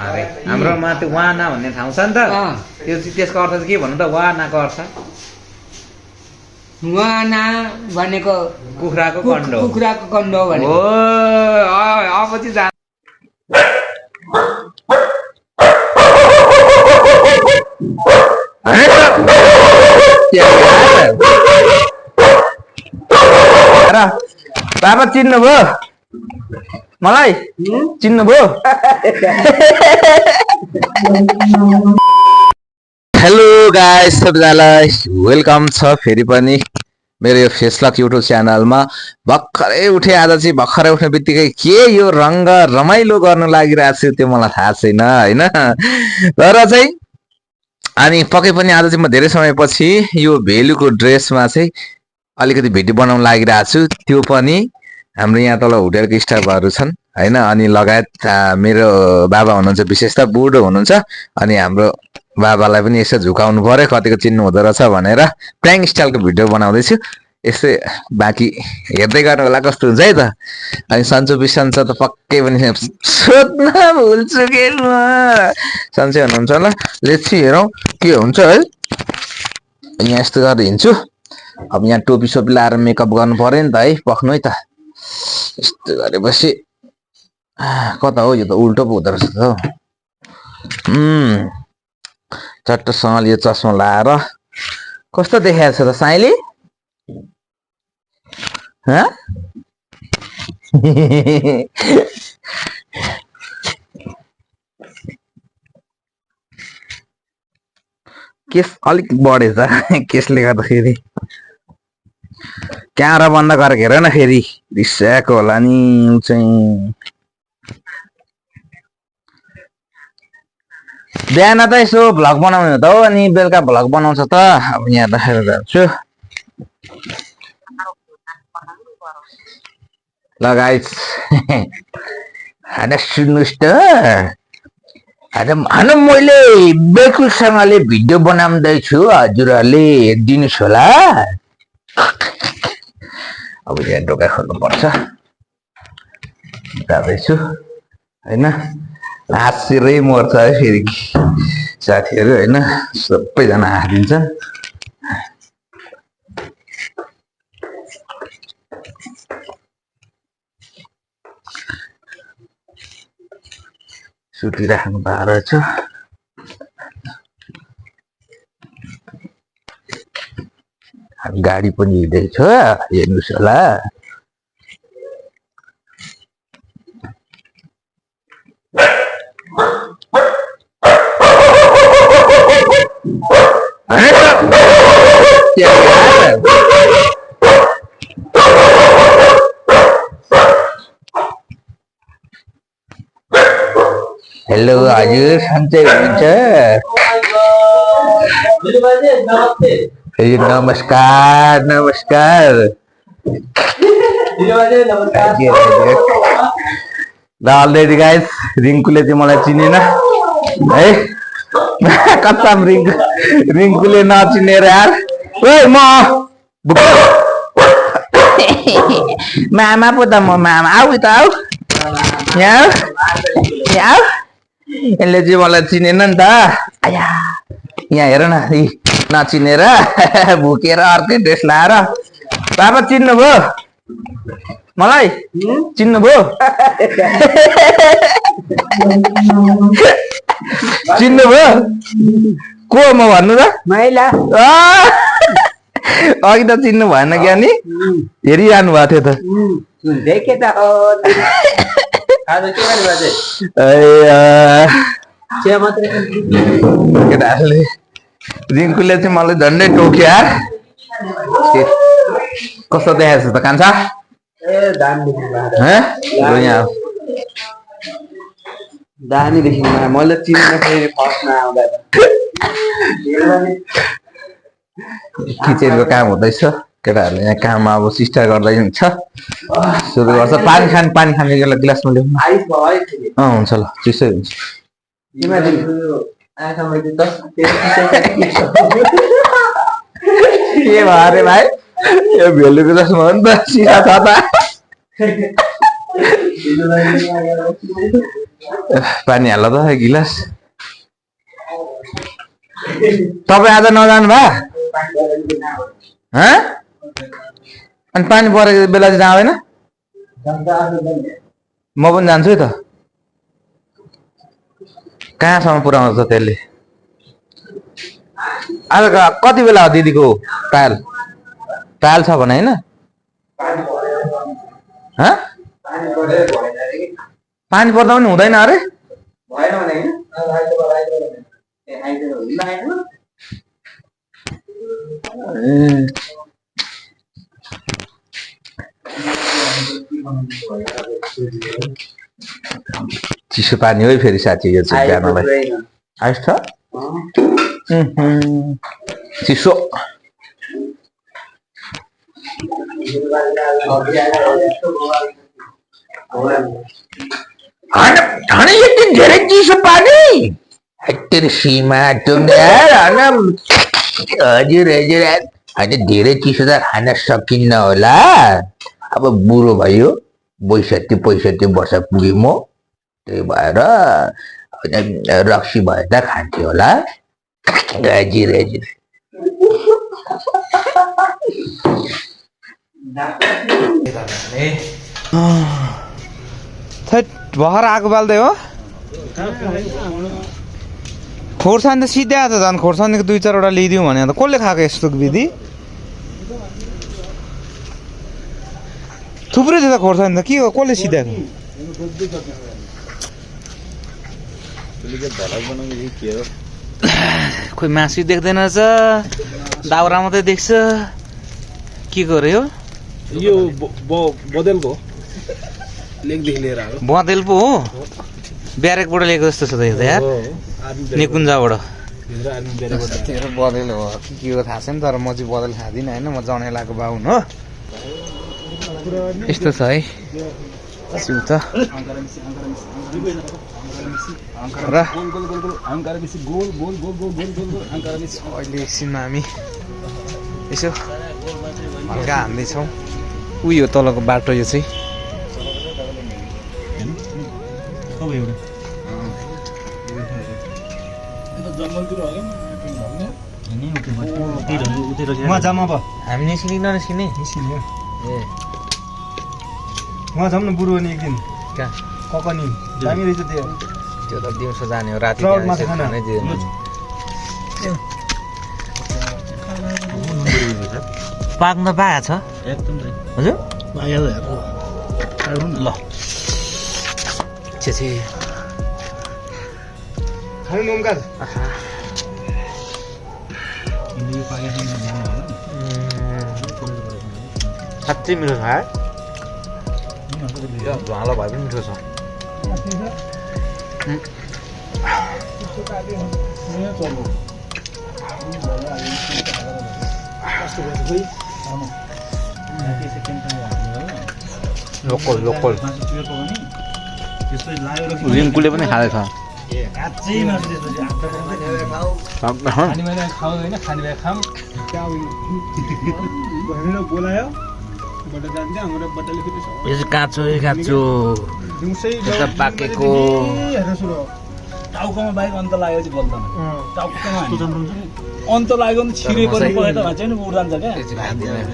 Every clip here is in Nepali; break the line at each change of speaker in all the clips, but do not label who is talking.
अरे हाम्रोमा त्यो वाना भन्ने ठाउँ छ नि त त्यो त्यसको अर्थ चाहिँ के भन्नु त वानाको अर्थ
वाना भनेको
कुखुराको कण्डो
भनेको
हो अब चाहिँ जान बाबा चिन्नुभयो मलाई चिन्नुभयो हेलो गाइस सबैजनालाई वेलकम छ फेरि पनि मेरो यो फेसलक युट्युब च्यानलमा भर्खरै उठे आज चाहिँ भर्खरै उठ्ने बित्तिकै के यो रङ्ग रमाइलो गर्न लागिरहेको छु त्यो मलाई थाहा छैन हैन तर चाहिँ अनि पक्कै पनि आज चाहिँ म धेरै समयपछि यो भेलुको ड्रेसमा चाहिँ अलिकति भिडियो बनाउन लागिरहेको छु त्यो पनि हाम्रो यहाँ तल होटेलको स्टाफहरू छन् हैन अनि लगायत मेरो बाबा हुनुहुन्छ विशेष त बुढो हुनुहुन्छ अनि हाम्रो बाबालाई पनि यसो झुकाउनु पर्यो कतिको चिन्नु हुँदो रहेछ भनेर प्र्याङ्क स्टाइलको भिडियो बनाउँदैछु यस्तै बाँकी हेर्दै गर्नु होला कस्तो हुन्छ है त अनि सन्चो बिसन्च त पक्कै पनि सोध्न भुल्छु के म सन्चै हुनुहुन्छ होला लेट्स हेरौँ के हुन्छ है यहाँ यस्तो गरेर हिँड्छु अब यहाँ टोपी सोपी लाएर मेकअप गर्नु पर्यो नि त है पक्नु है त यस्तो गरेपछि कता हो यो त उल्टो पो हुँदो रहेछ त चट्टसँग यो चस्मा लाएर कस्तो देखाएको छ त साइली केस अलिक बढेछ केसले गर्दाखेरि क्यामेरा बन्द गरेर हेर न फेरि रिसाएको होला नि चाहिँ बिहान त यसो भ्लग बनाउने हो त हो अनि बेलुका भ्लग बनाउँछ त अब यहाँ राखेर जान्छु ल गाइस हैन सुन्नुस् त हैन मैले बेकुसँगले भिडियो बनाउँदैछु हजुरहरूले हेरिदिनुहोस् होला अब यहाँ ढोका खोल्नु पर्छ जाँदैछु हैन हाँसेरै मर्छ है फेरि साथीहरू हैन सबैजना हाँसिदिन्छन् सुतिराख्नु भएको रहेछ गाडी पनि हिँड्दैछ हेर्नुहोस् होला हेलो हजुर सन्चै हुनुहुन्छ नमस्कार नमस्कार ल अलरेडी गाइस रिङ्कुले चाहिँ मलाई चिनेन है कच्चा रिङ्कुले नचिनेर यार ओइ म मामा पो त म मामा आऊ त आऊ यहाँ यहाँ यसले चाहिँ मलाई चिनेन नि त आया यहाँ हेर न नचिनेर भुकेर अर्कै ड्रेस लाएर बाबा चिन्नुभयो मलाई चिन्नुभयो चिन्नुभयो को म भन्नु त
महिला
अघि त चिन्नु भएन ज्ञानी हेरिरहनु भएको थियो त केटाहरूले रिङ्कुले चाहिँ मलाई झन्डै टोक्यो यार कस्तो देखाएको छ त कान्छा
दामी देखिनु मैले चिन्न फेरि फर्स्टमा आउँदा
किचनको काम हुँदैछ केटाहरूले यहाँ काम अब सिस्टर गर्दै हुन्छ सुरु गर्छ पानी खाने गिलासमा ल्याउनु हुन्छ ल चिसै हुन्छ के भयो अरे भाइ यो भेलुको जसमा हो नि त सिसा छ त पानी हाल त गिलास तपाईँ आज नजानु भा अनि पानी परेको बेला चाहिँ जाँदैन म पनि जान्छु है त कहाँसम्म पुऱ्याउँछ त्यसले आज कति बेला हो दिदीको ट्रायल ट्रायल छ भने होइन पानी पर्दा पनि हुँदैन अरे चिसो पानी हो फेरि साथी यो चाहिँ बिहानलाई आइस छ चिसो यति धेरै चिसो पानी सीमा हजुर हजुर होइन धेरै चिसो त खान सकिन्न होला अब बुढो भयो 62-65 वर्ष पुगे म त्यही भएर रक्सी भए त खान्थ्यो होला हजुर हजुर भर्खर आगो बाल्दै हो खोर्सानी त सिधै आएको झन् खोर्सानीको 2-4वटा लिइदिउँ भने त कसले खाएको यस्तो विधि थुप्रै थियो त खोर्सानी त के हो कसले सिध्याएको खोइ मासु देख्दैन रहेछ दाउरा मात्रै देख्छ के गर्यो
यो बदलको लेकदेखि लिएर आयो
बदेल पो हो ब्यारेकबाट ल्याएको जस्तो छ त यो त यार निकुञ्जाबाट तेरो बदेल हो के हो थाहा छैन तर म चाहिँ बदेल खाँदिनँ होइन म जनेलाको बाहुन हो यस्तो छ है सिउ त र अहिले एकछिनमा हामी यसो हल्का हान्दैछौँ उयो तलको बाटो यो चाहिँ हामी निस्किने ननिस्किने
उहाँ जाऊँ न बुढो नि एक दिन
कहाँ
ककनी दामी रहेछ त्यो
त्यो त दिउँसो जाने हो राति खानै दिँदैन पाक्न पाएको छ
एकदम
हजुर
ल
छे
खानु नोमका
साँच्चै मिठो छ धुवालो भए पनि मिठो छ लोकल लोकल रिङ्कुले पनि खाँदैछ काँचो काँचो पाकेको
टाउकोमा बाइक अन्त लाग्यो चाहिँ बोल्दैन टाउकोमा अन्त लाग्यो भने छिरे पनि पकाइ त भन्छ नि उड जान्छ क्या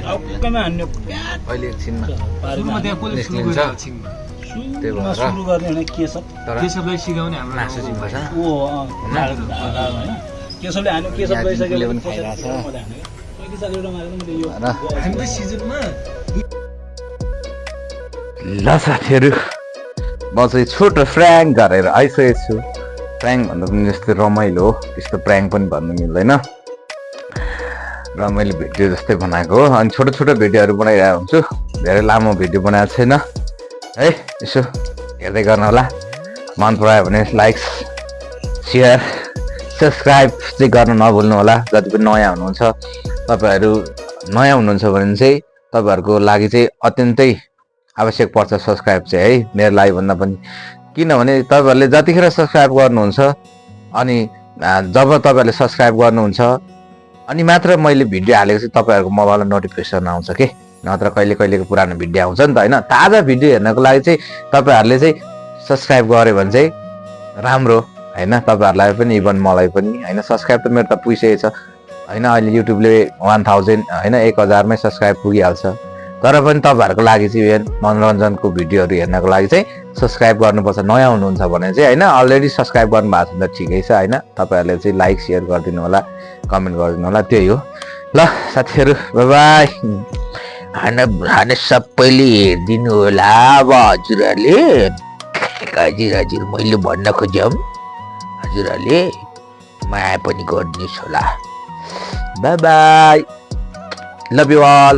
टाउकोमा हान्ने
अहिले एकछिनमा
सुरु गर्ने भने केशव
केशवलाई सिकाउने हाम्रो
मासु जिम्मा छ
ओ केशवले हान्यो केशव गइसक्यो
पनि खाइरहेछ
हाम्रो सिजनमा
ल साथीहरू म चाहिँ छोटो फ्र्याङ्क गरेर आइसकेको छु फ्र्याङ्क भन्दा पनि जस्तै रमाइलो हो त्यस्तो प्र्याङ्क पनि भन्नु मिल्दैन र मैले भिडियो जस्तै बनाएको हो अनि छोटो छोटो भिडियोहरू बनाइरहेको हुन्छु धेरै लामो भिडियो बनाएको छैन है यसो हेर्दै गर्नु होला मन परायो भने लाइक सेयर सब्सक्राइब चाहिँ गर्न नभुल्नु होला जति पनि नयाँ हुनुहुन्छ तपाईँहरू नयाँ हुनुहुन्छ भने चाहिँ तपाईँहरूको लागि चाहिँ अत्यन्तै आवश्यक पर्छ सब्सक्राइब चाहिँ है मेरो लागि भन्दा पनि किनभने तपाईँहरूले जतिखेर सब्सक्राइब गर्नुहुन्छ अनि जब तपाईँहरूले सब्सक्राइब गर्नुहुन्छ अनि मात्र मैले भिडियो हालेको चाहिँ तपाईँहरूको मोबाइलमा नोटिफिकेसन आउँछ के नत्र कहिले कहिलेको पुरानो भिडियो आउँछ नि त होइन। ताजा भिडियो हेर्नको लागि चाहिँ तपाईँहरूले चाहिँ सब्सक्राइब गऱ्यो भने चाहिँ राम्रो होइन, तपाईँहरूलाई पनि इभन मलाई पनि होइन। सब्सक्राइब त मेरो त पुगिसकेको छ होइन, अहिले युट्युबले 1000 होइन 1000मै सब्सक्राइब पुगिहाल्छ। तर पनि तपाईँहरूको लागि चाहिँ मनोरञ्जनको भिडियोहरू हेर्नको लागि चाहिँ सब्सक्राइब गर्नुपर्छ। नयाँ हुनुहुन्छ भने चाहिँ होइन, अलरेडी सब्सक्राइब गर्नु भएको छ भने त ठिकै छ होइन। तपाईँहरूले चाहिँ लाइक सेयर गरिदिनु होला, कमेन्ट गरिदिनु होला, त्यही हो। ल साथीहरू बाई बाई। खाना सबैले हेरिदिनु होला अब हजुरहरूले। हजुर मैले भन्न खोजौँ हजुरहरूले माया पनि गरिदिनुहोस् होला। Bye bye, love you all.